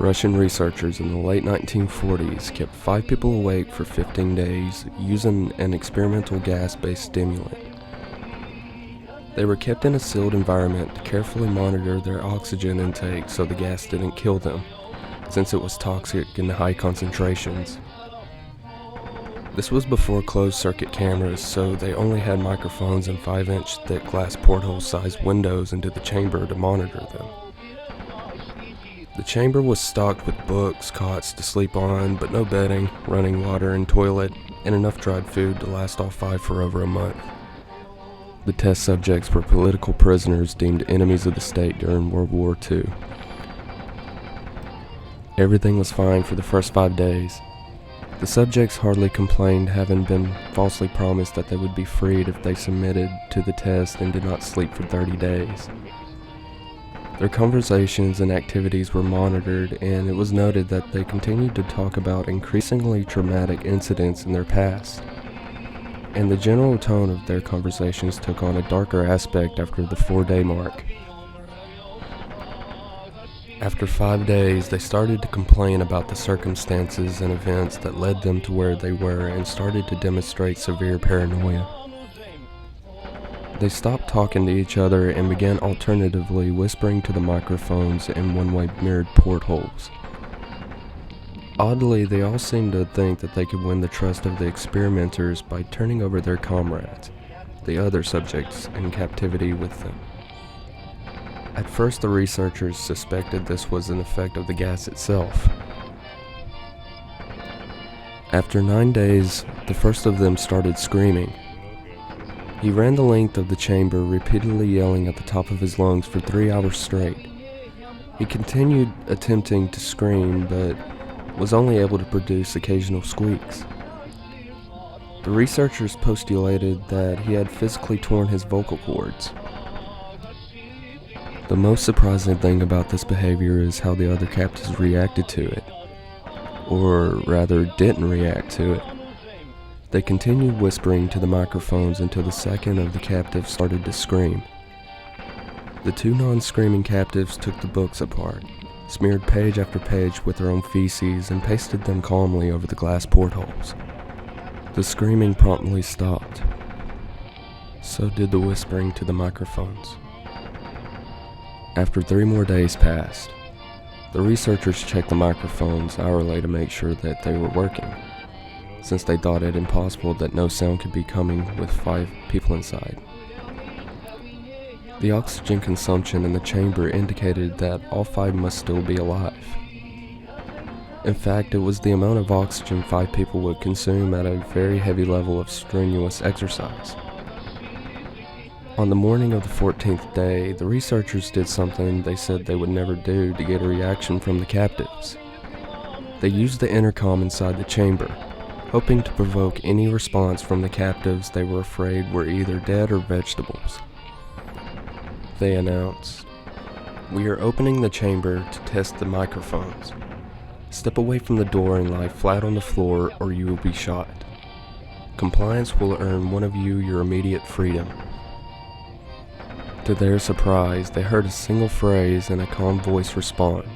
Russian researchers in the late 1940s kept 5 people awake for 15 days using an experimental gas-based stimulant. They were kept in a sealed environment to carefully monitor their oxygen intake so the gas didn't kill them, since it was toxic in high concentrations. This was before closed-circuit cameras, so they only had microphones and 5-inch thick glass porthole-sized windows into the chamber to monitor them. The chamber was stocked with books, cots to sleep on, but no bedding, running water and toilet, and enough dried food to last all 5 for over a month. The test subjects were political prisoners deemed enemies of the state during World War II. Everything was fine for the first 5 days. The subjects hardly complained, having been falsely promised that they would be freed if they submitted to the test and did not sleep for 30 days. Their conversations and activities were monitored, and it was noted that they continued to talk about increasingly traumatic incidents in their past. And the general tone of their conversations took on a darker aspect after the 4-day mark. After 5 days, they started to complain about the circumstances and events that led them to where they were and started to demonstrate severe paranoia. They stopped talking to each other and began alternatively whispering to the microphones in one-way mirrored portholes. Oddly, they all seemed to think that they could win the trust of the experimenters by turning over their comrades, the other subjects in captivity with them. At first, the researchers suspected this was an effect of the gas itself. After 9 days, the first of them started screaming. He ran the length of the chamber, repeatedly yelling at the top of his lungs for 3 hours straight. He continued attempting to scream, but was only able to produce occasional squeaks. The researchers postulated that he had physically torn his vocal cords. The most surprising thing about this behavior is how the other captives reacted to it, or rather didn't react to it. They continued whispering to the microphones until the second of the captives started to scream. The 2 non-screaming captives took the books apart, smeared page after page with their own feces, and pasted them calmly over the glass portholes. The screaming promptly stopped. So did the whispering to the microphones. After 3 more days passed, the researchers checked the microphones hourly to make sure that they were working, since they thought it impossible that no sound could be coming with 5 people inside. The oxygen consumption in the chamber indicated that all 5 must still be alive. In fact, it was the amount of oxygen 5 people would consume at a very heavy level of strenuous exercise. On the morning of the 14th day, the researchers did something they said they would never do to get a reaction from the captives. They used the intercom inside the chamber, hoping to provoke any response from the captives they were afraid were either dead or vegetables. They announced, "We are opening the chamber to test the microphones. Step away from the door and lie flat on the floor or you will be shot. Compliance will earn one of you your immediate freedom." To their surprise, they heard a single phrase and a calm voice respond,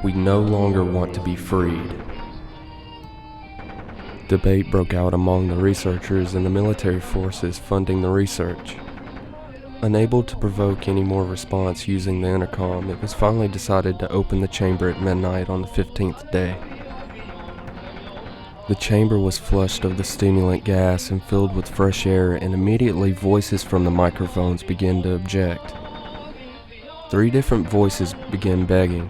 "We no longer want to be freed." Debate broke out among the researchers and the military forces funding the research. Unable to provoke any more response using the intercom, it was finally decided to open the chamber at midnight on the 15th day. The chamber was flushed of the stimulant gas and filled with fresh air, and immediately voices from the microphones began to object. 3 different voices began begging,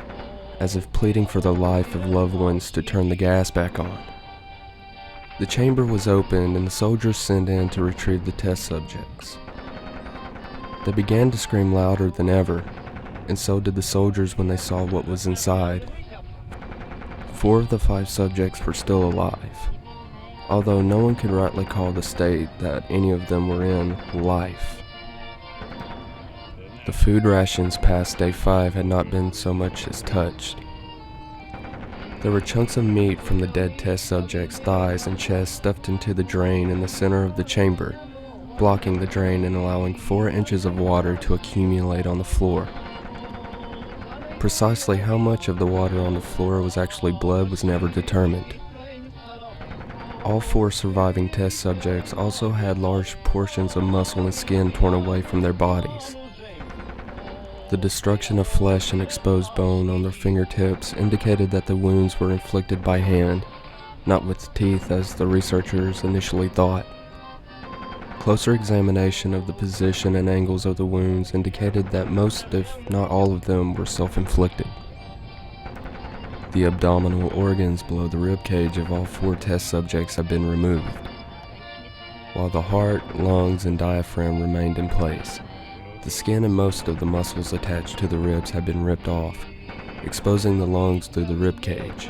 as if pleading for the life of loved ones, to turn the gas back on. The chamber was opened and the soldiers sent in to retrieve the test subjects. They began to scream louder than ever, and so did the soldiers when they saw what was inside. 4 of the 5 subjects were still alive, although no one could rightly call the state that any of them were in life. The food rations past day 5 had not been so much as touched. There were chunks of meat from the dead test subjects' thighs and chests stuffed into the drain in the center of the chamber, blocking the drain and allowing 4 inches of water to accumulate on the floor. Precisely how much of the water on the floor was actually blood was never determined. All 4 surviving test subjects also had large portions of muscle and skin torn away from their bodies. The destruction of flesh and exposed bone on their fingertips indicated that the wounds were inflicted by hand, not with teeth as the researchers initially thought. Closer examination of the position and angles of the wounds indicated that most, if not all of them, were self-inflicted. The abdominal organs below the rib cage of all 4 test subjects have been removed, while the heart, lungs, and diaphragm remained in place. The skin and most of the muscles attached to the ribs have been ripped off, exposing the lungs through the rib cage.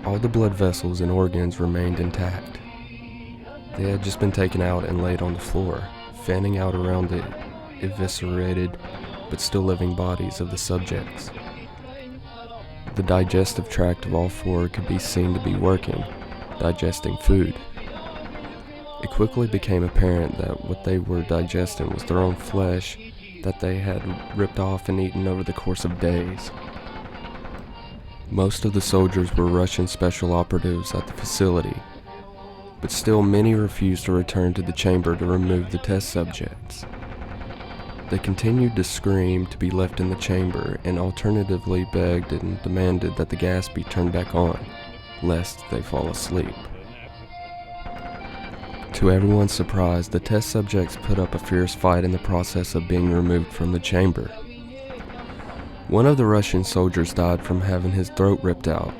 All the blood vessels and organs remained intact. They had just been taken out and laid on the floor, fanning out around the eviscerated but still living bodies of the subjects. The digestive tract of all 4 could be seen to be working, digesting food. It quickly became apparent that what they were digesting was their own flesh that they had ripped off and eaten over the course of days. Most of the soldiers were Russian special operatives at the facility, but still many refused to return to the chamber to remove the test subjects. They continued to scream to be left in the chamber and alternatively begged and demanded that the gas be turned back on, lest they fall asleep. To everyone's surprise, the test subjects put up a fierce fight in the process of being removed from the chamber. One of the Russian soldiers died from having his throat ripped out.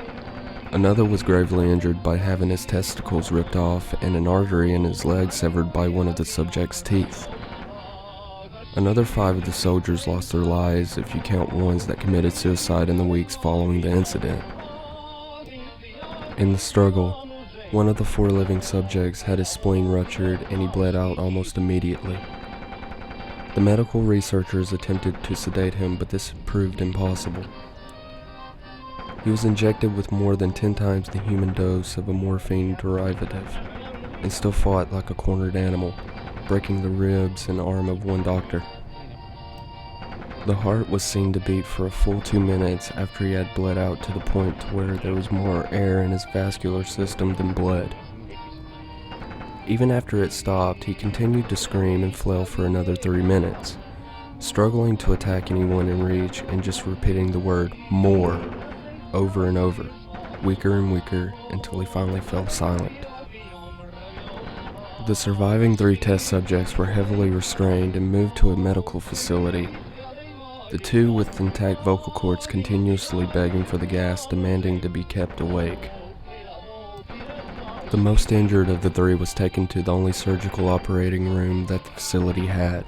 Another was gravely injured by having his testicles ripped off and an artery in his leg severed by one of the subject's teeth. Another 5 of the soldiers lost their lives if you count ones that committed suicide in the weeks following the incident. In the struggle, one of the 4 living subjects had his spleen ruptured and he bled out almost immediately. The medical researchers attempted to sedate him, but this proved impossible. He was injected with more than 10 times the human dose of a morphine derivative and still fought like a cornered animal, breaking the ribs and arm of one doctor. The heart was seen to beat for a full 2 minutes after he had bled out to the point to where there was more air in his vascular system than blood. Even after it stopped, he continued to scream and flail for another 3 minutes, struggling to attack anyone in reach and just repeating the word "more" over and over, weaker and weaker, until he finally fell silent. The surviving 3 test subjects were heavily restrained and moved to a medical facility. The 2 with intact vocal cords continuously begging for the gas, demanding to be kept awake. The most injured of the 3 was taken to the only surgical operating room that the facility had.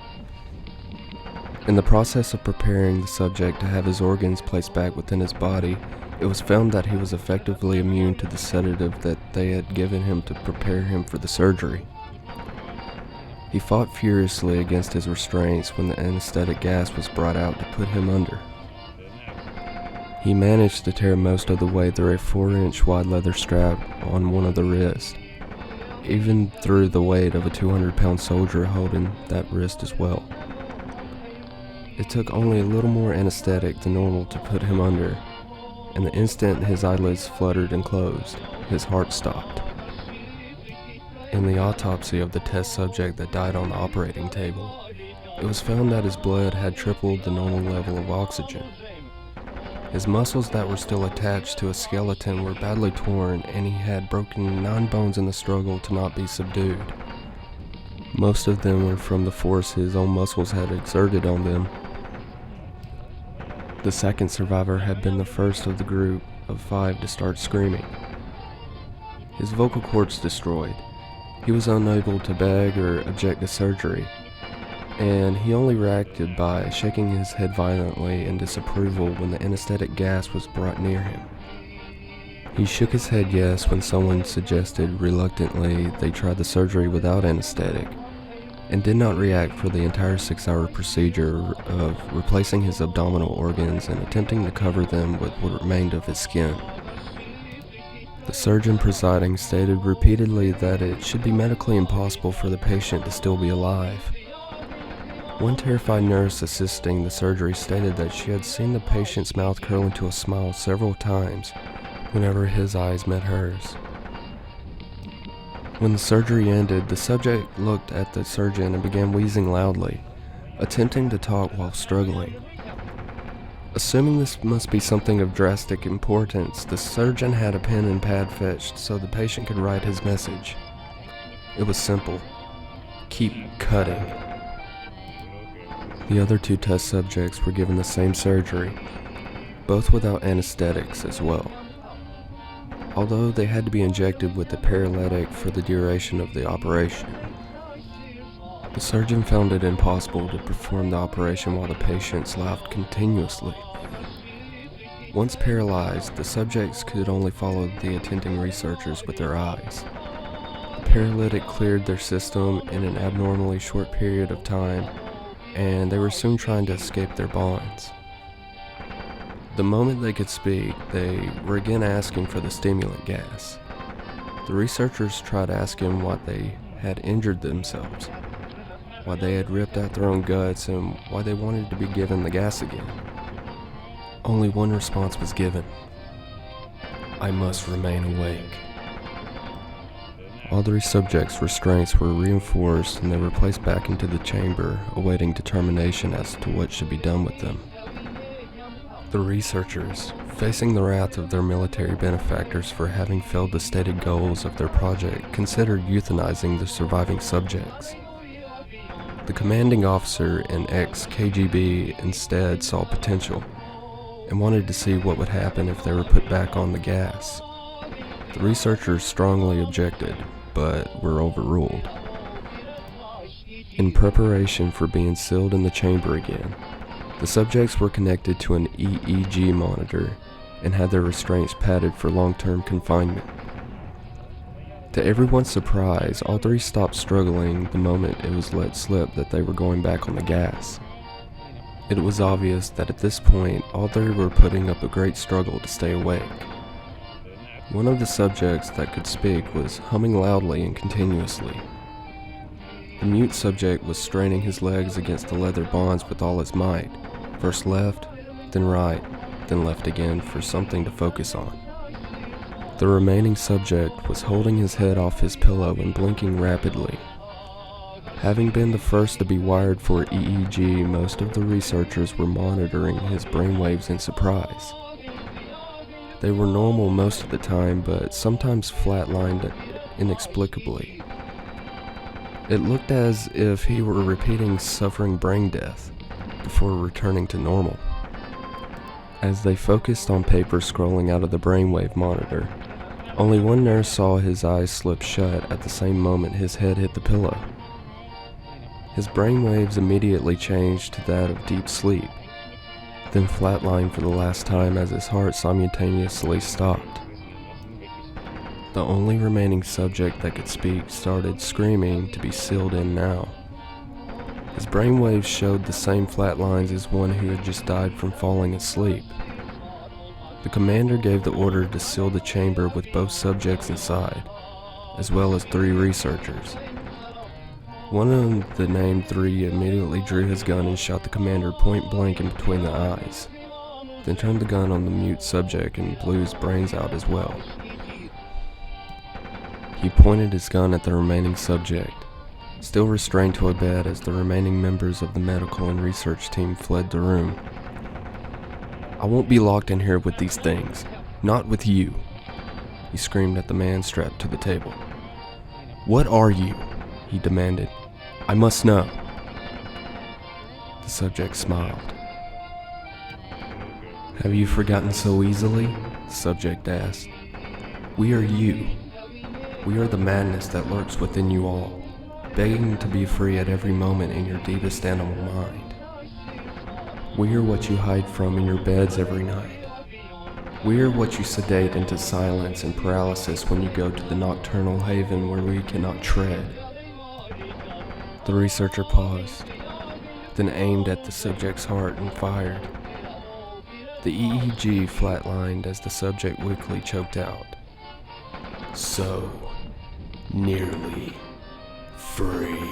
In the process of preparing the subject to have his organs placed back within his body, it was found that he was effectively immune to the sedative that they had given him to prepare him for the surgery. He fought furiously against his restraints when the anesthetic gas was brought out to put him under. He managed to tear most of the way through a 4-inch wide leather strap on one of the wrists, even through the weight of a 200-pound soldier holding that wrist as well. It took only a little more anesthetic than normal to put him under, and the instant his eyelids fluttered and closed, his heart stopped. In the autopsy of the test subject that died on the operating table, it was found that his blood had tripled the normal level of oxygen. His muscles that were still attached to his skeleton were badly torn, and he had broken 9 bones in the struggle to not be subdued. Most of them were from the force his own muscles had exerted on them. The second survivor had been the first of the group of 5 to start screaming. His vocal cords destroyed. He was unable to beg or object to surgery, and he only reacted by shaking his head violently in disapproval when the anesthetic gas was brought near him. He shook his head yes when someone suggested reluctantly they try the surgery without anesthetic, and did not react for the entire 6-hour procedure of replacing his abdominal organs and attempting to cover them with what remained of his skin. The surgeon presiding stated repeatedly that it should be medically impossible for the patient to still be alive. One terrified nurse assisting the surgery stated that she had seen the patient's mouth curl into a smile several times whenever his eyes met hers. When the surgery ended, the subject looked at the surgeon and began wheezing loudly, attempting to talk while struggling. Assuming this must be something of drastic importance, the surgeon had a pen and pad fetched so the patient could write his message. It was simple: keep cutting. The other 2 test subjects were given the same surgery, both without anesthetics as well, although they had to be injected with a paralytic for the duration of the operation. The surgeon found it impossible to perform the operation while the patients laughed continuously. Once paralyzed, the subjects could only follow the attending researchers with their eyes. The paralytic cleared their system in an abnormally short period of time, and they were soon trying to escape their bonds. The moment they could speak, they were again asking for the stimulant gas. The researchers tried asking why they had injured themselves, why they had ripped out their own guts, and why they wanted to be given the gas again. Only one response was given: I must remain awake. All 3 subjects' restraints were reinforced and they were placed back into the chamber, awaiting determination as to what should be done with them. The researchers, facing the wrath of their military benefactors for having failed the stated goals of their project, considered euthanizing the surviving subjects. The commanding officer and ex-KGB instead saw potential and wanted to see what would happen if they were put back on the gas. The researchers strongly objected, but were overruled. In preparation for being sealed in the chamber again, the subjects were connected to an EEG monitor and had their restraints padded for long-term confinement. To everyone's surprise, all 3 stopped struggling the moment it was let slip that they were going back on the gas. It was obvious that at this point, all 3 were putting up a great struggle to stay awake. One of the subjects that could speak was humming loudly and continuously. The mute subject was straining his legs against the leather bonds with all his might, first left, then right, then left again for something to focus on. The remaining subject was holding his head off his pillow and blinking rapidly. Having been the first to be wired for EEG, most of the researchers were monitoring his brainwaves in surprise. They were normal most of the time, but sometimes flatlined inexplicably. It looked as if he were repeating suffering brain death before returning to normal. As they focused on paper scrolling out of the brainwave monitor, only one nurse saw his eyes slip shut at the same moment his head hit the pillow. His brainwaves immediately changed to that of deep sleep, then flatlined for the last time as his heart simultaneously stopped. The only remaining subject that could speak started screaming to be sealed in now. His brainwaves showed the same flat lines as one who had just died from falling asleep. The commander gave the order to seal the chamber with both subjects inside, as well as 3 researchers. One of the named 3 immediately drew his gun and shot the commander point blank in between the eyes, then turned the gun on the mute subject and blew his brains out as well. He pointed his gun at the remaining subject, still restrained to a bed as the remaining members of the medical and research team fled the room. I won't be locked in here with these things. Not with you, he screamed at the man strapped to the table. What are you? He demanded. I must know. The subject smiled. Have you forgotten so easily? The subject asked. We are you. We are the madness that lurks within you all, begging to be free at every moment in your deepest animal mind. We are what you hide from in your beds every night. We are what you sedate into silence and paralysis when you go to the nocturnal haven where we cannot tread. The researcher paused, then aimed at the subject's heart and fired. The EEG flatlined as the subject weakly choked out. So nearly free.